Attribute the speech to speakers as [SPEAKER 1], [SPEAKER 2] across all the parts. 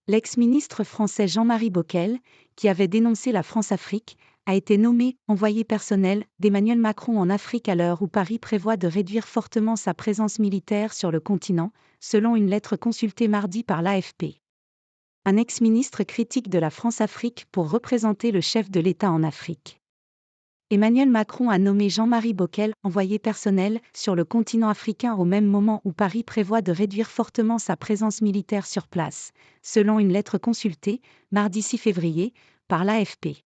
[SPEAKER 1] L'ex-ministre français Jean-Marie Bockel, qui avait dénoncé la France-Afrique, a été nommé envoyé personnel d'Emmanuel Macron en Afrique à l'heure où Paris prévoit de réduire fortement sa présence militaire sur le continent, selon une lettre consultée mardi par l'AFP. Un ex-ministre critique de la France-Afrique pour représenter le chef de l'État en Afrique. Emmanuel Macron a nommé Jean-Marie Bockel envoyé personnel sur le continent africain au même moment où Paris prévoit de réduire fortement sa présence militaire sur place, selon une lettre consultée, mardi 6 février, par l'AFP.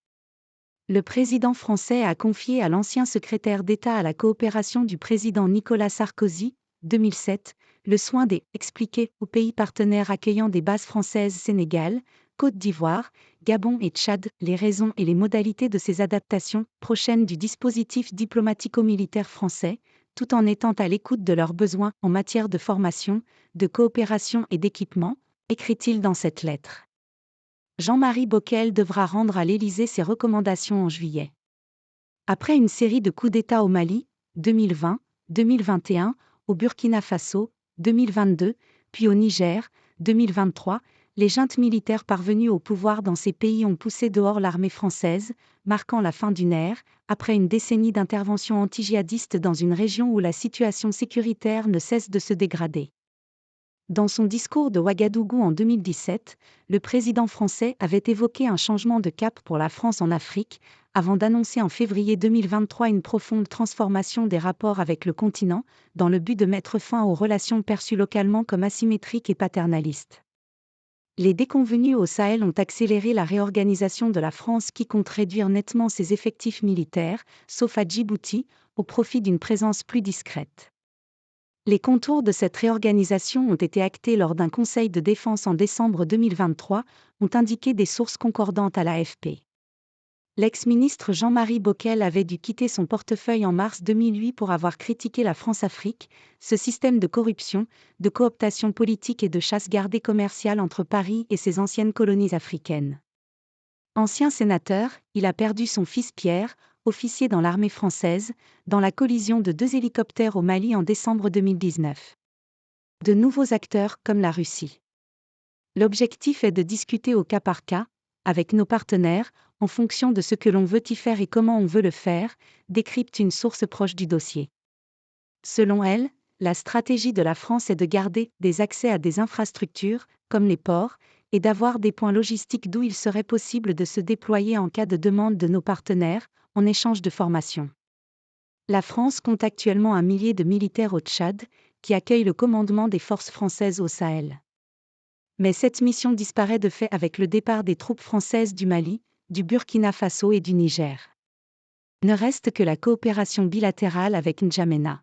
[SPEAKER 1] Le président français a confié à l'ancien secrétaire d'État à la coopération du président Nicolas Sarkozy, 2007, le soin d'expliquer aux pays partenaires accueillant des bases françaises Sénégal, Côte d'Ivoire, Gabon et Tchad les raisons et les modalités de ces adaptations prochaines du dispositif diplomatico-militaire français, tout en étant à l'écoute de leurs besoins en matière de formation, de coopération et d'équipement, écrit-il dans cette lettre. Jean-Marie Bockel devra rendre à l'Élysée ses recommandations en juillet. Après une série de coups d'État au Mali, 2020, 2021, au Burkina Faso, 2022, puis au Niger, 2023, les juntes militaires parvenues au pouvoir dans ces pays ont poussé dehors l'armée française, marquant la fin d'une ère, après une décennie d'intervention anti-djihadiste dans une région où la situation sécuritaire ne cesse de se dégrader. Dans son discours de Ouagadougou en 2017, le président français avait évoqué un changement de cap pour la France en Afrique, avant d'annoncer en février 2023 une profonde transformation des rapports avec le continent, dans le but de mettre fin aux relations perçues localement comme asymétriques et paternalistes. Les déconvenues au Sahel ont accéléré la réorganisation de la France qui compte réduire nettement ses effectifs militaires, sauf à Djibouti, au profit d'une présence plus discrète. Les contours de cette réorganisation ont été actés lors d'un conseil de défense en décembre 2023, ont indiqué des sources concordantes à l'AFP. L'ex-ministre Jean-Marie Bockel avait dû quitter son portefeuille en mars 2008 pour avoir critiqué la France-Afrique, ce système de corruption, de cooptation politique et de chasse-gardée commerciale entre Paris et ses anciennes colonies africaines. Ancien sénateur, il a perdu son fils Pierre, officier dans l'armée française, dans la collision de 2 hélicoptères au Mali en décembre 2019. De nouveaux acteurs comme la Russie. L'objectif est de discuter au cas par cas, avec nos partenaires, en fonction de ce que l'on veut y faire et comment on veut le faire, décrypte une source proche du dossier. Selon elle, la stratégie de la France est de garder des accès à des infrastructures, comme les ports, et d'avoir des points logistiques d'où il serait possible de se déployer en cas de demande de nos partenaires, en échange de formation. La France compte actuellement 1 millier de militaires au Tchad, qui accueillent le commandement des forces françaises au Sahel. Mais cette mission disparaît de fait avec le départ des troupes françaises du Mali, du Burkina Faso et du Niger. Ne reste que la coopération bilatérale avec N'Djamena.